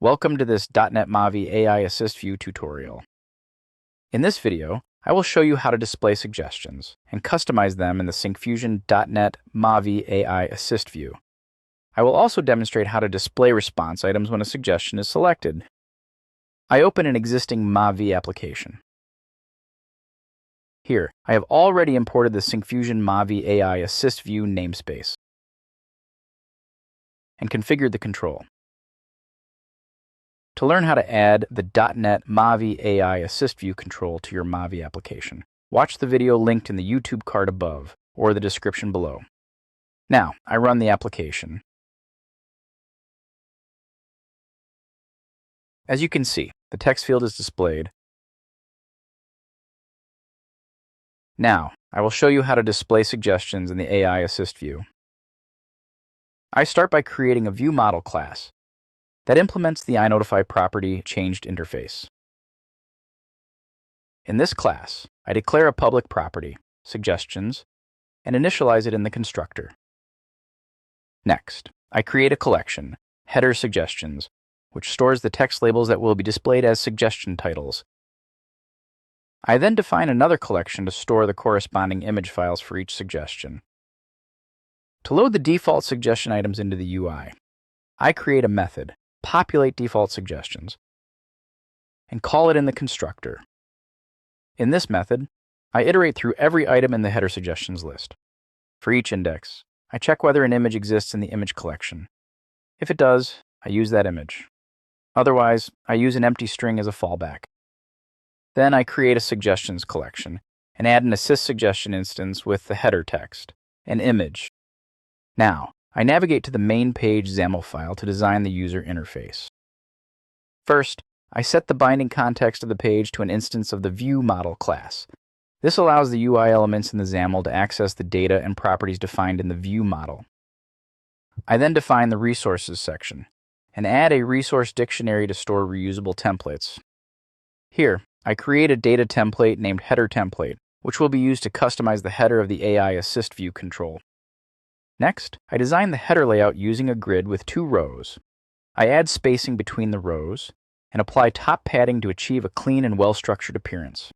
Welcome to this .NET MAUI AI AssistView tutorial. In this video, I will show you how to display suggestions and customize them in the Syncfusion .NET MAUI AI AssistView. I will also demonstrate how to display response items when a suggestion is selected. I open an existing MAUI application. Here, I have already imported the Syncfusion MAUI AI AssistView namespace and configured the control. To learn how to add the .NET MAUI AI AssistView control to your MAUI application, watch the video linked in the YouTube card above or the description below. Now, I run the application. As you can see, the text field is displayed. Now, I will show you how to display suggestions in the AI AssistView. I start by creating a view model class that implements the iNotify property changed interface. In this class, I declare a public property, suggestions, and initialize it in the constructor. Next, I create a collection, header suggestions, which stores the text labels that will be displayed as suggestion titles. I then define another collection to store the corresponding image files for each suggestion. To load the default suggestion items into the UI, I create a method, populate default suggestions, and call it in the constructor. In this method, I iterate through every item in the header suggestions list. For each index, I check whether an image exists in the image collection. If it does, I use that image. Otherwise, I use an empty string as a fallback. Then I create a suggestions collection and add an assist suggestion instance with the header text, an image. Now, I navigate to the main page XAML file to design the user interface. First, I set the binding context of the page to an instance of the view model class. This allows the UI elements in the XAML to access the data and properties defined in the view model. I then define the resources section and add a resource dictionary to store reusable templates. Here, I create a data template named header template, which will be used to customize the header of the AI AssistView control. Next, I design the header layout using a grid with 2 rows. I add spacing between the rows and apply top padding to achieve a clean and well-structured appearance.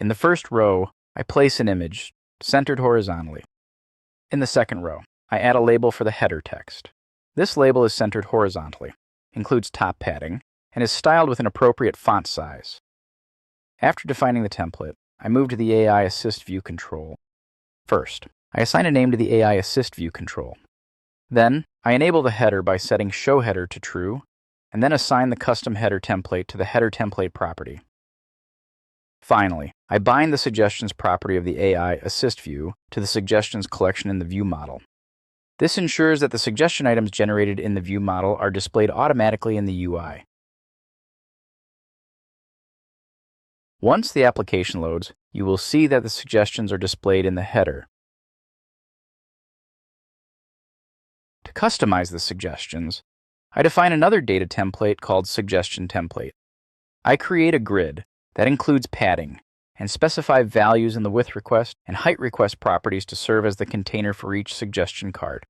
In the first row, I place an image, centered horizontally. In the second row, I add a label for the header text. This label is centered horizontally, includes top padding, and is styled with an appropriate font size. After defining the template, I move to the AI AssistView control. First, I assign a name to the AI AssistView control. Then, I enable the header by setting showHeader to true, and then assign the custom header template to the header template property. Finally, I bind the suggestions property of the AI AssistView to the suggestions collection in the view model. This ensures that the suggestion items generated in the view model are displayed automatically in the UI. Once the application loads, you will see that the suggestions are displayed in the header. To customize the suggestions, I define another data template called Suggestion Template. I create a grid that includes padding and specify values in the width request and height request properties to serve as the container for each suggestion card.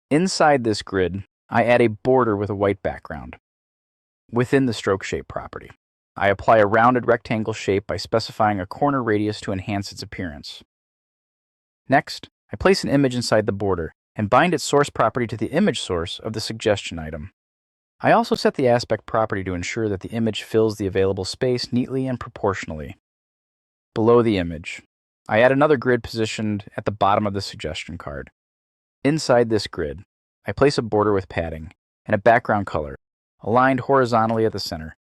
Inside this grid, I add a border with a white background. Within the stroke shape property, I apply a rounded rectangle shape by specifying a corner radius to enhance its appearance. Next, I place an image inside the border and bind its source property to the image source of the suggestion item. I also set the aspect property to ensure that the image fills the available space neatly and proportionally. Below the image, I add another grid positioned at the bottom of the suggestion card. Inside this grid, I place a border with padding and a background color, aligned horizontally at the center.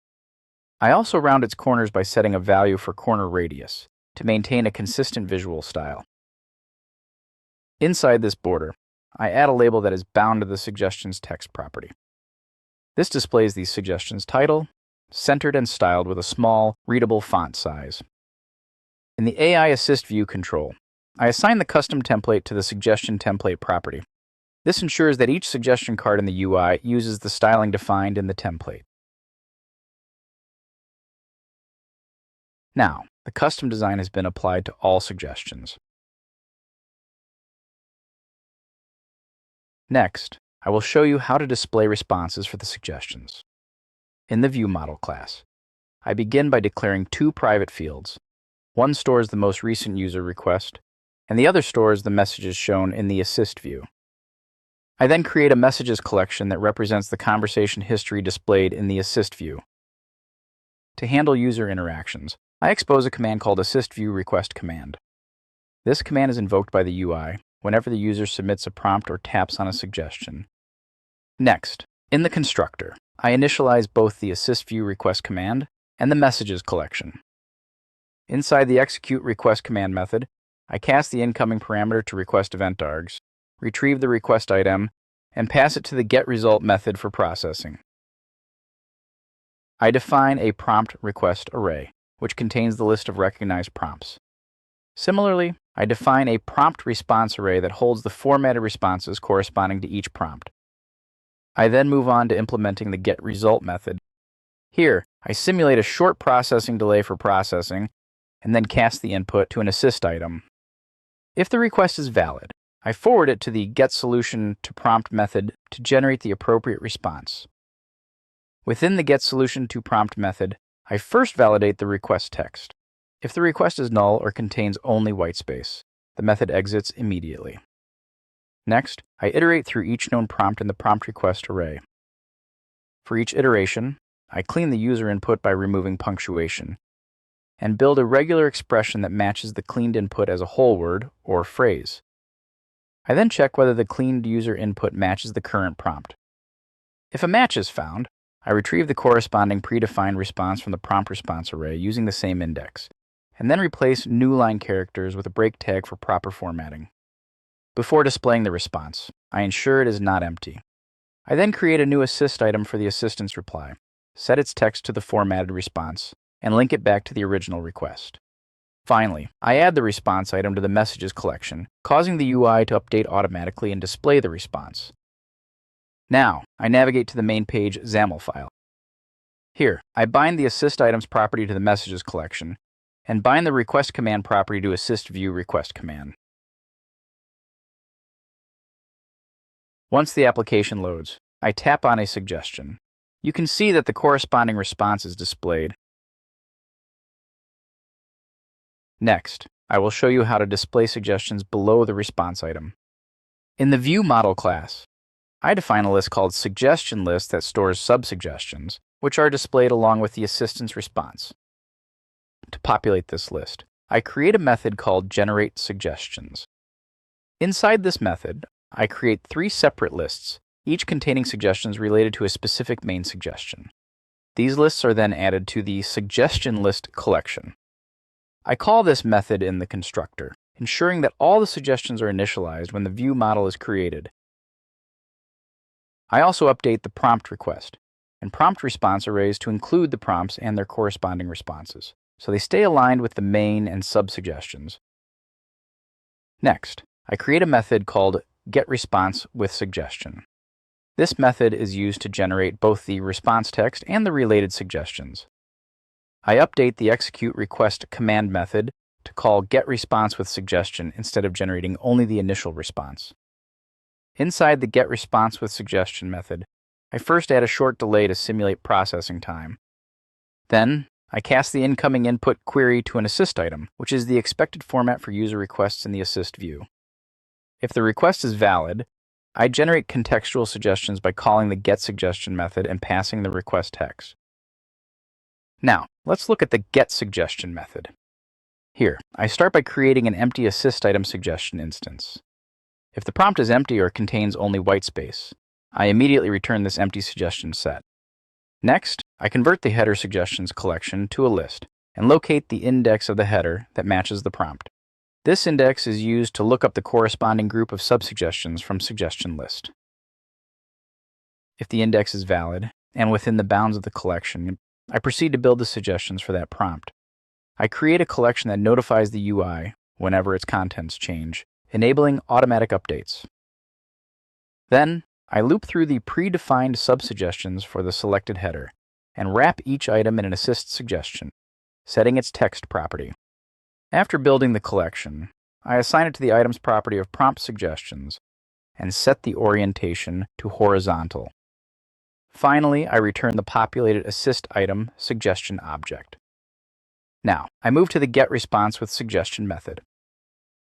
I also round its corners by setting a value for corner radius to maintain a consistent visual style. Inside this border, I add a label that is bound to the suggestions text property. This displays the suggestions title, centered and styled with a small, readable font size. In the AI AssistView control, I assign the custom template to the suggestion template property. This ensures that each suggestion card in the UI uses the styling defined in the template. Now, the custom design has been applied to all suggestions. Next, I will show you how to display responses for the suggestions. In the View Model class, I begin by declaring two private fields. One stores the most recent user request, and the other stores the messages shown in the Assist view. I then create a messages collection that represents the conversation history displayed in the Assist view. To handle user interactions, I expose a command called assistview request command. This command is invoked by the UI whenever the user submits a prompt or taps on a suggestion. Next, in the constructor, I initialize both the assistview request command and the messages collection. Inside the execute request command method, I cast the incoming parameter to request event args, retrieve the request item, and pass it to the getResult method for processing. I define a prompt request array, which contains the list of recognized prompts. Similarly, I define a prompt response array that holds the formatted responses corresponding to each prompt. I then move on to implementing the getResult method. Here, I simulate a short processing delay for processing, and then cast the input to an assist item. If the request is valid, I forward it to the getSolutionToPrompt method to generate the appropriate response. Within the getSolutionToPrompt method, I first validate the request text. If the request is null or contains only whitespace, the method exits immediately. Next, I iterate through each known prompt in the prompt request array. For each iteration, I clean the user input by removing punctuation, and build a regular expression that matches the cleaned input as a whole word or phrase. I then check whether the cleaned user input matches the current prompt. If a match is found, I retrieve the corresponding predefined response from the prompt response array using the same index, and then replace new line characters with a break tag for proper formatting. Before displaying the response, I ensure it is not empty. I then create a new assist item for the assistance reply, set its text to the formatted response, and link it back to the original request. Finally, I add the response item to the messages collection, causing the UI to update automatically and display the response. Now, I navigate to the main page XAML file. Here, I bind the assist items property to the messages collection, and bind the request command property to assistview request command. Once the application loads, I tap on a suggestion. You can see that the corresponding response is displayed. Next, I will show you how to display suggestions below the response item. In the View Model class, I define a list called Suggestion List that stores subsuggestions, which are displayed along with the assistance response. To populate this list, I create a method called GenerateSuggestions. Inside this method, I create three separate lists, each containing suggestions related to a specific main suggestion. These lists are then added to the Suggestion List collection. I call this method in the constructor, ensuring that all the suggestions are initialized when the view model is created. I also update the prompt request and prompt response arrays to include the prompts and their corresponding responses, so they stay aligned with the main and sub-suggestions. Next, I create a method called getResponseWithSuggestion. This method is used to generate both the response text and the related suggestions. I update the execute request command method to call getResponseWithSuggestion instead of generating only the initial response. Inside the getResponseWithSuggestion method, I first add a short delay to simulate processing time. Then, I cast the incoming input query to an assist item, which is the expected format for user requests in the assist view. If the request is valid, I generate contextual suggestions by calling the getSuggestion method and passing the request text. Now, let's look at the getSuggestion method. Here, I start by creating an empty assist item suggestion instance. If the prompt is empty or contains only whitespace, I immediately return this empty suggestion set. Next, I convert the header suggestions collection to a list and locate the index of the header that matches the prompt. This index is used to look up the corresponding group of subsuggestions from suggestion list. If the index is valid and within the bounds of the collection, I proceed to build the suggestions for that prompt. I create a collection that notifies the UI whenever its contents change, enabling automatic updates. Then, I loop through the predefined subsuggestions for the selected header and wrap each item in an assist suggestion, setting its text property. After building the collection, I assign it to the item's property of prompt suggestions and set the orientation to horizontal. Finally, I return the populated assist item suggestion object. Now, I move to the getResponseWithSuggestion method.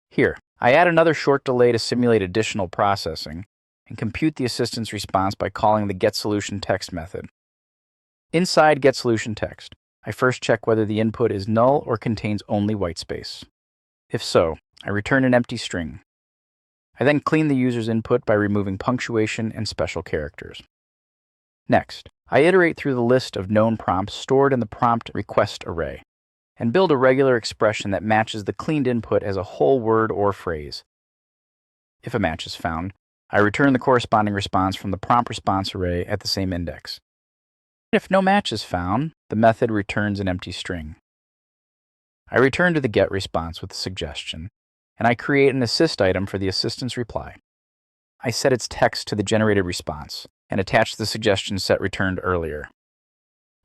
Here, I add another short delay to simulate additional processing and compute the assistant's response by calling the getSolutionText method. Inside getSolutionText, I first check whether the input is null or contains only whitespace. If so, I return an empty string. I then clean the user's input by removing punctuation and special characters. Next, I iterate through the list of known prompts stored in the prompt request array and build a regular expression that matches the cleaned input as a whole word or phrase. If a match is found, I return the corresponding response from the prompt response array at the same index. If no match is found, the method returns an empty string. I return to the getResponseWithSuggestion, and I create an assist item for the assistant's reply. I set its text to the generated response and attach the suggestion set returned earlier.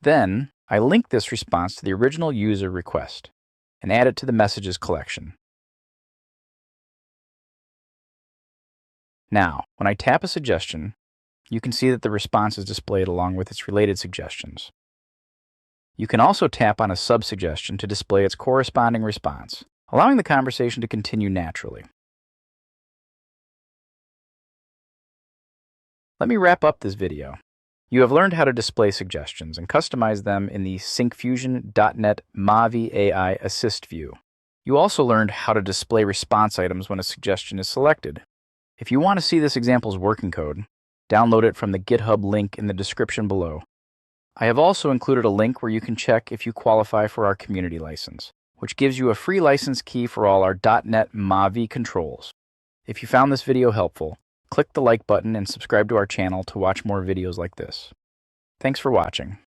Then, I link this response to the original user request and add it to the messages collection. Now, when I tap a suggestion, you can see that the response is displayed along with its related suggestions. You can also tap on a sub-suggestion to display its corresponding response, allowing the conversation to continue naturally. Let me wrap up this video. You have learned how to display suggestions and customize them in the Syncfusion .NET MAUI AI AssistView. You also learned how to display response items when a suggestion is selected. If you want to see this example's working code, download it from the GitHub link in the description below. I have also included a link where you can check if you qualify for our community license, which gives you a free license key for all our .NET MAUI controls. If you found this video helpful, click the like button and subscribe to our channel to watch more videos like this. Thanks for watching.